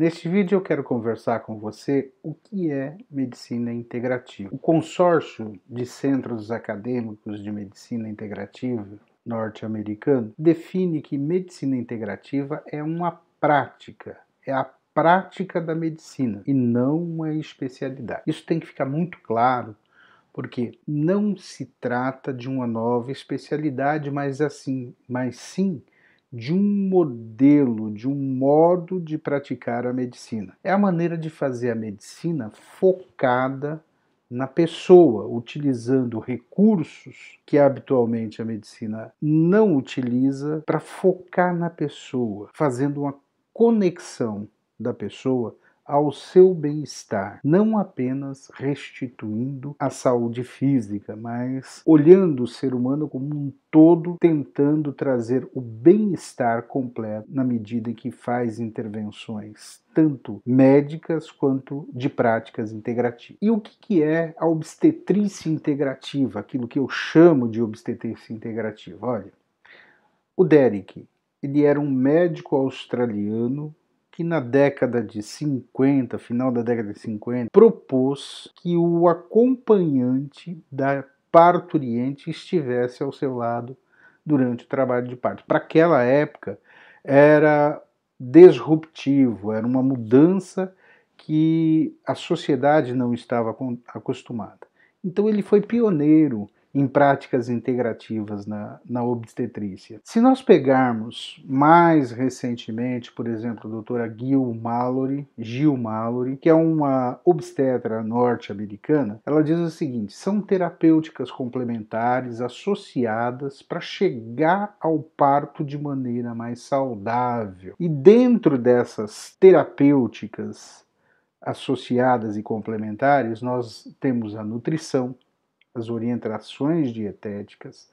Neste vídeo eu quero conversar com você o que é medicina integrativa. O consórcio de centros acadêmicos de medicina integrativa norte-americano define que medicina integrativa é uma prática, é a prática da medicina e não uma especialidade. Isso tem que ficar muito claro, porque não se trata de uma nova especialidade, mas sim de um modelo, de um modo de praticar a medicina. É a maneira de fazer a medicina focada na pessoa, utilizando recursos que habitualmente a medicina não utiliza para focar na pessoa, fazendo uma conexão da pessoa ao seu bem-estar, não apenas restituindo a saúde física, mas olhando o ser humano como um todo, tentando trazer o bem-estar completo na medida em que faz intervenções tanto médicas quanto de práticas integrativas. E o que é a obstetrícia integrativa, aquilo que eu chamo de obstetrícia integrativa? Olha, o Derek, ele era um médico australiano que na década de 50, final da década de 50, propôs que o acompanhante da parturiente estivesse ao seu lado durante o trabalho de parto. Para aquela época era disruptivo, era uma mudança que a sociedade não estava acostumada. Então ele foi pioneiro em práticas integrativas na obstetrícia. Se nós pegarmos mais recentemente, por exemplo, a doutora Jill Mallory, que é uma obstetra norte-americana, ela diz o seguinte: são terapêuticas complementares associadas para chegar ao parto de maneira mais saudável. E dentro dessas terapêuticas associadas e complementares, nós temos a nutrição, as orientações dietéticas,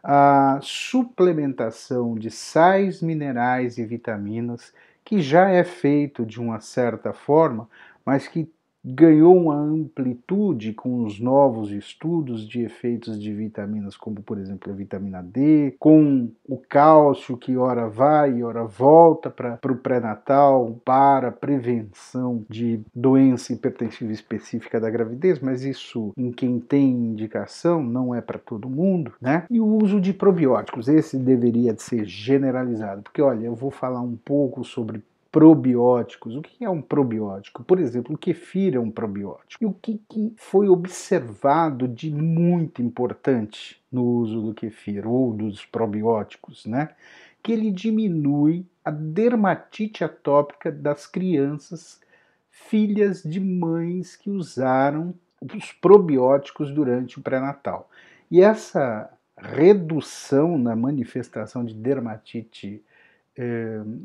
a suplementação de sais minerais e vitaminas, que já é feito de uma certa forma, mas que ganhou uma amplitude com os novos estudos de efeitos de vitaminas, como por exemplo a vitamina D, com o cálcio que ora vai e ora volta para o pré-natal, para prevenção de doença hipertensiva específica da gravidez, mas isso em quem tem indicação, não é para todo mundo, né? E o uso de probióticos, esse deveria de ser generalizado, porque olha, eu vou falar um pouco sobre probióticos. O que é um probiótico? Por exemplo, o kefir é um probiótico. E o que foi observado de muito importante no uso do kefir ou dos probióticos, né? Que ele diminui a dermatite atópica das crianças filhas de mães que usaram os probióticos durante o pré-natal. E essa redução na manifestação de dermatite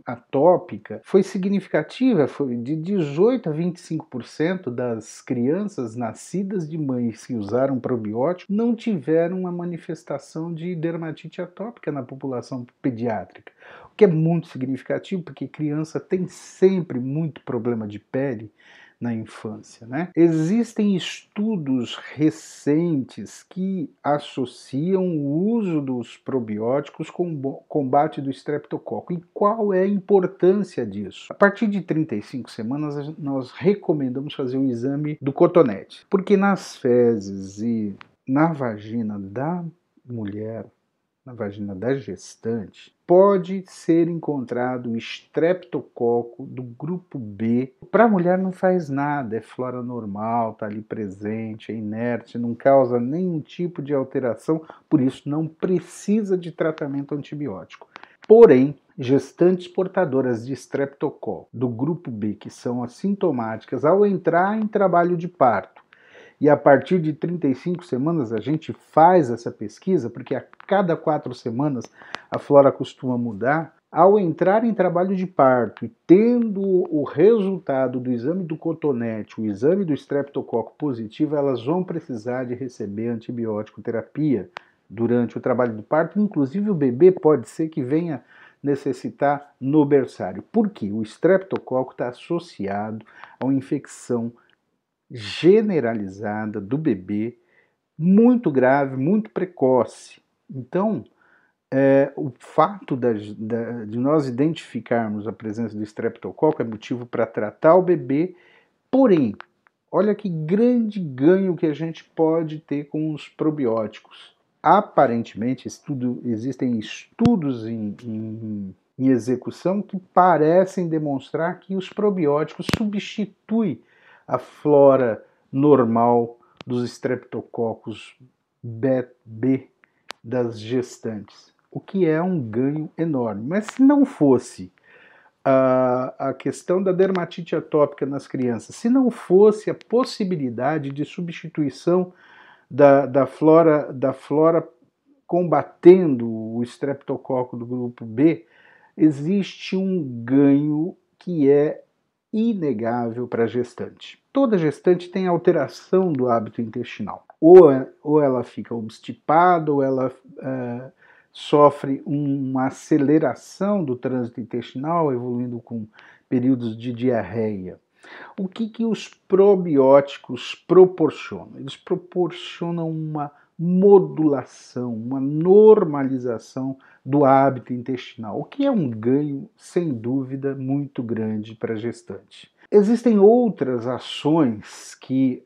atópica foi significativa, foi de 18 a 25% das crianças nascidas de mães que usaram probiótico não tiveram uma manifestação de dermatite atópica na população pediátrica, o que é muito significativo porque criança tem sempre muito problema de pele na infância, né? Existem estudos recentes que associam o uso dos probióticos com o combate do estreptococo. E qual é a importância disso? A partir de 35 semanas, nós recomendamos fazer o exame do cotonete, porque nas fezes e na vagina da mulher, na vagina da gestante, pode ser encontrado o estreptococo do grupo B. Para a mulher não faz nada, é flora normal, está ali presente, é inerte, não causa nenhum tipo de alteração, por isso não precisa de tratamento antibiótico. Porém, gestantes portadoras de estreptococo do grupo B, que são assintomáticas, ao entrar em trabalho de parto, e a partir de 35 semanas a gente faz essa pesquisa, porque a cada 4 semanas a flora costuma mudar. Ao entrar em trabalho de parto e tendo o resultado do exame do cotonete, o exame do estreptococo positivo, elas vão precisar de receber antibiótico terapia durante o trabalho do parto. Inclusive o bebê pode ser que venha necessitar no berçário. Por quê? O estreptococo está associado a uma infecção generalizada do bebê, muito grave, muito precoce. Então, o fato de nós identificarmos a presença do estreptococo é motivo para tratar o bebê, porém, olha que grande ganho que a gente pode ter com os probióticos. Aparentemente, existem estudos em execução que parecem demonstrar que os probióticos substituem a flora normal dos estreptococos B das gestantes, o que é um ganho enorme. Mas se não fosse a questão da dermatite atópica nas crianças, se não fosse a possibilidade de substituição da flora combatendo o estreptococo do grupo B, existe um ganho que é inegável para a gestante. Toda gestante tem alteração do hábito intestinal. Ou ela fica obstipada, ou ela sofre uma aceleração do trânsito intestinal, evoluindo com períodos de diarreia. O que os probióticos proporcionam? Eles proporcionam uma modulação, uma normalização do hábito intestinal, o que é um ganho, sem dúvida, muito grande para a gestante. Existem outras ações que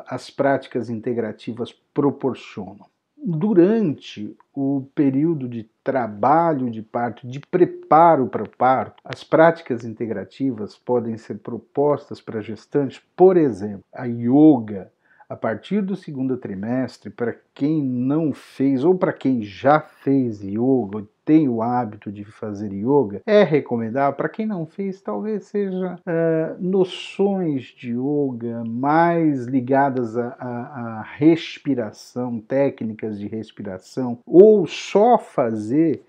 as práticas integrativas proporcionam. Durante o período de trabalho de parto, de preparo para o parto, as práticas integrativas podem ser propostas para gestantes, por exemplo, a yoga, a partir do segundo trimestre, para quem não fez ou para quem já fez yoga, tem o hábito de fazer yoga, é recomendável. Para quem não fez, talvez seja noções de yoga mais ligadas à respiração, técnicas de respiração, ou só fazer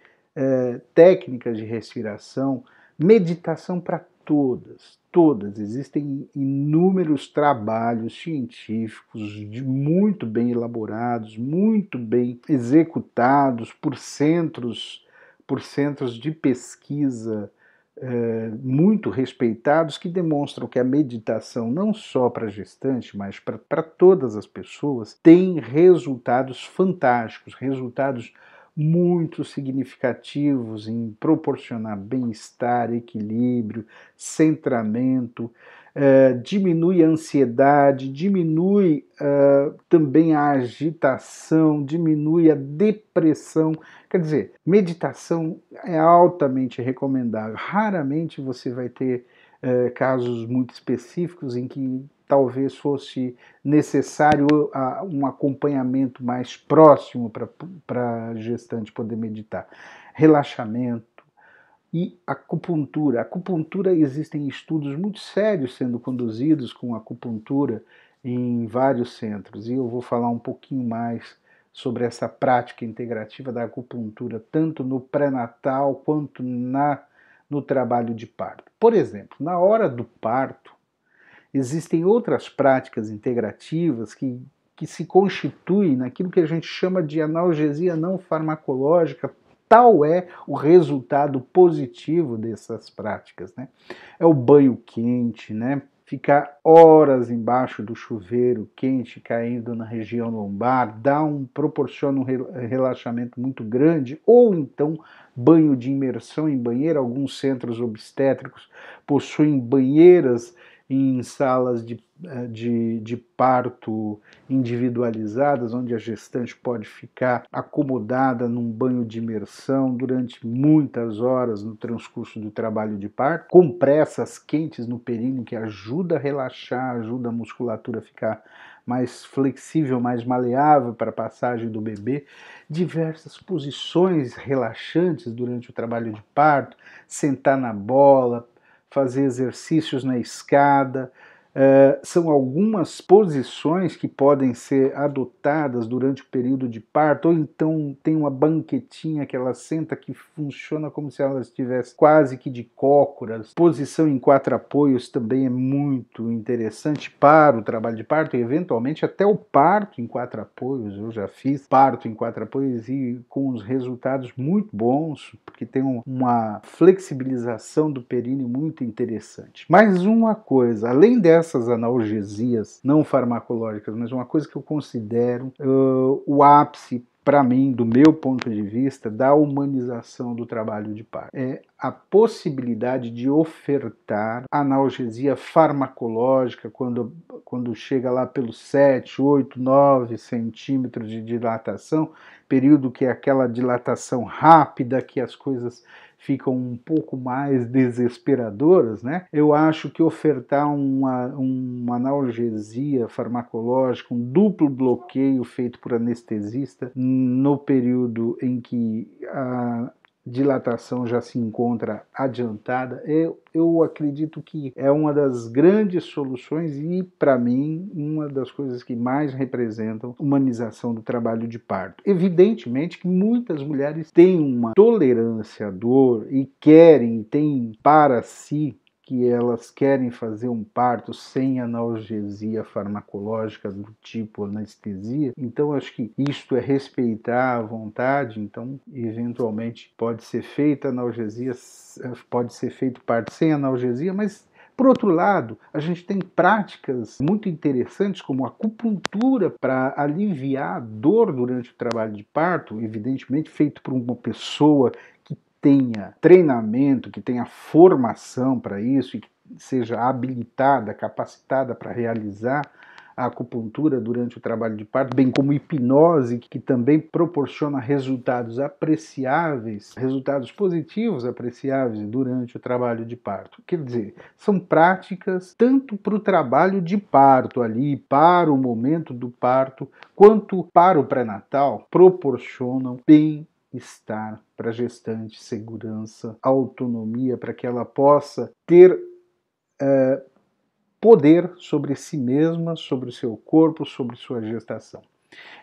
técnicas de respiração, meditação para todas. Existem inúmeros trabalhos científicos muito bem elaborados, muito bem executados por centros de pesquisa muito respeitados, que demonstram que a meditação, não só para gestante, mas para todas as pessoas, tem resultados fantásticos, resultados muito significativos em proporcionar bem-estar, equilíbrio, centramento, diminui a ansiedade, diminui também a agitação, diminui a depressão. Quer dizer, meditação é altamente recomendável. Raramente você vai ter casos muito específicos em que talvez fosse necessário um acompanhamento mais próximo para a gestante poder meditar. Relaxamento e acupuntura. Acupuntura, existem estudos muito sérios sendo conduzidos com acupuntura em vários centros, e eu vou falar um pouquinho mais sobre essa prática integrativa da acupuntura, tanto no pré-natal quanto no trabalho de parto. Por exemplo, na hora do parto, existem outras práticas integrativas que se constituem naquilo que a gente chama de analgesia não farmacológica. Tal é o resultado positivo dessas práticas, né? É o banho quente, né? Ficar horas embaixo do chuveiro quente caindo na região lombar proporciona um relaxamento muito grande, ou então banho de imersão em banheiro. Alguns centros obstétricos possuem banheiras em salas de parto individualizadas, onde a gestante pode ficar acomodada num banho de imersão durante muitas horas no transcurso do trabalho de parto. Compressas quentes no períneo que ajuda a relaxar, ajuda a musculatura a ficar mais flexível, mais maleável para a passagem do bebê. Diversas posições relaxantes durante o trabalho de parto, sentar na bola, fazer exercícios na escada. São algumas posições que podem ser adotadas durante o período de parto, ou então tem uma banquetinha que ela senta que funciona como se ela estivesse quase que de cócoras. Posição em 4 apoios também é muito interessante para o trabalho de parto, e eventualmente até o parto em 4 apoios. Eu já fiz parto em 4 apoios e com os resultados muito bons, porque tem uma flexibilização do períneo muito interessante. Mais uma coisa, além dessas analgesias não farmacológicas, mas uma coisa que eu considero o ápice para mim, do meu ponto de vista, da humanização do trabalho de parto. É a possibilidade de ofertar analgesia farmacológica quando chega lá pelos 7, 8, 9 centímetros de dilatação, período que é aquela dilatação rápida, que as coisas ficam um pouco mais desesperadoras, né? Eu acho que ofertar uma analgesia farmacológica, um duplo bloqueio feito por anestesista no período em que a dilatação já se encontra adiantada, eu acredito que é uma das grandes soluções e, para mim, uma das coisas que mais representam humanização do trabalho de parto. Evidentemente que muitas mulheres têm uma tolerância à dor e têm para si que elas querem fazer um parto sem analgesia farmacológica do tipo anestesia. Então, acho que isto é respeitar a vontade. Então, eventualmente, pode ser feita analgesia, pode ser feito parto sem analgesia, mas por outro lado, a gente tem práticas muito interessantes como a acupuntura para aliviar a dor durante o trabalho de parto, evidentemente feito por uma pessoa que tenha treinamento, que tenha formação para isso e que seja habilitada, capacitada para realizar a acupuntura durante o trabalho de parto, bem como hipnose, que também proporciona resultados apreciáveis, resultados positivos apreciáveis durante o trabalho de parto. Quer dizer, são práticas tanto para o trabalho de parto ali, para o momento do parto, quanto para o pré-natal, proporcionam bem-estar para a gestante, segurança, autonomia, para que ela possa ter poder sobre si mesma, sobre o seu corpo, sobre sua gestação.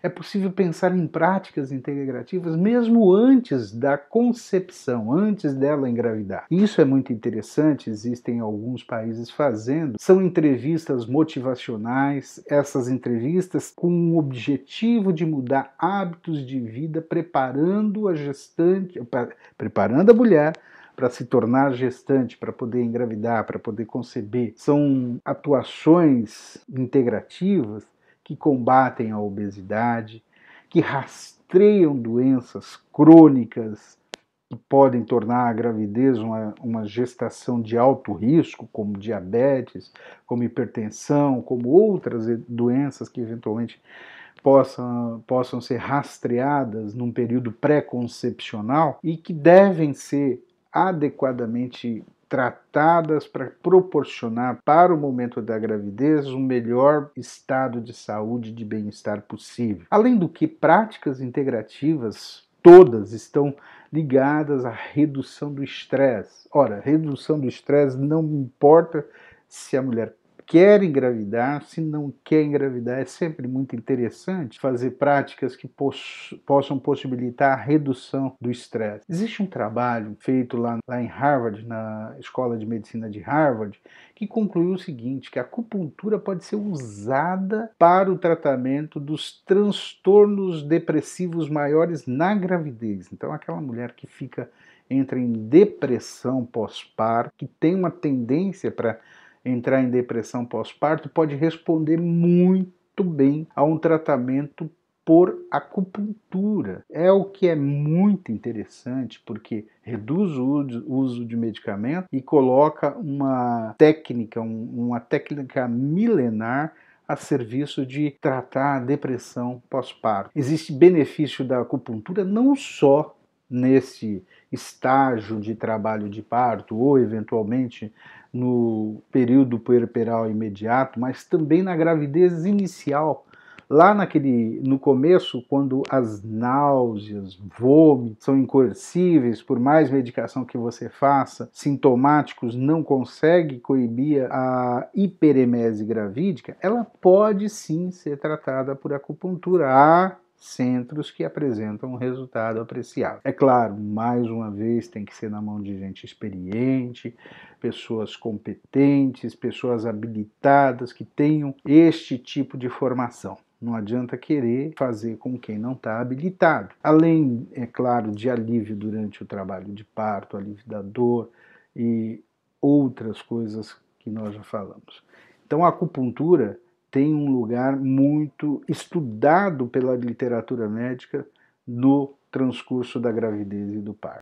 É possível pensar em práticas integrativas mesmo antes da concepção, antes dela engravidar. Isso é muito interessante, existem alguns países fazendo. São entrevistas motivacionais, essas entrevistas com o objetivo de mudar hábitos de vida, preparando a gestante, preparando a mulher para se tornar gestante, para poder engravidar, para poder conceber. São atuações integrativas que combatem a obesidade, que rastreiam doenças crônicas que podem tornar a gravidez uma gestação de alto risco, como diabetes, como hipertensão, como outras doenças que eventualmente possam ser rastreadas num período pré-concepcional e que devem ser adequadamente tratadas para proporcionar para o momento da gravidez o melhor estado de saúde e de bem-estar possível. Além do que, práticas integrativas todas estão ligadas à redução do estresse. Ora, redução do estresse não importa se a mulher quer engravidar, se não quer engravidar, é sempre muito interessante fazer práticas que possam possibilitar a redução do estresse. Existe um trabalho feito lá em Harvard, na Escola de Medicina de Harvard, que concluiu o seguinte, que a acupuntura pode ser usada para o tratamento dos transtornos depressivos maiores na gravidez. Então, aquela mulher que entra em depressão pós-parto, que tem uma tendência para entrar em depressão pós-parto, pode responder muito bem a um tratamento por acupuntura. É o que é muito interessante, porque reduz o uso de medicamento e coloca uma técnica milenar a serviço de tratar a depressão pós-parto. Existe benefício da acupuntura não só nesse estágio de trabalho de parto ou eventualmente no período puerperal imediato, mas também na gravidez inicial. Lá no começo, quando as náuseas, vômitos são incoercíveis, por mais medicação que você faça, sintomáticos, não consegue coibir a hiperemese gravídica, ela pode sim ser tratada por acupuntura. Há centros que apresentam um resultado apreciável. É claro, mais uma vez, tem que ser na mão de gente experiente, pessoas competentes, pessoas habilitadas que tenham este tipo de formação. Não adianta querer fazer com quem não está habilitado. Além, é claro, de alívio durante o trabalho de parto, alívio da dor e outras coisas que nós já falamos. Então, a acupuntura tem um lugar muito estudado pela literatura médica no transcurso da gravidez e do parto.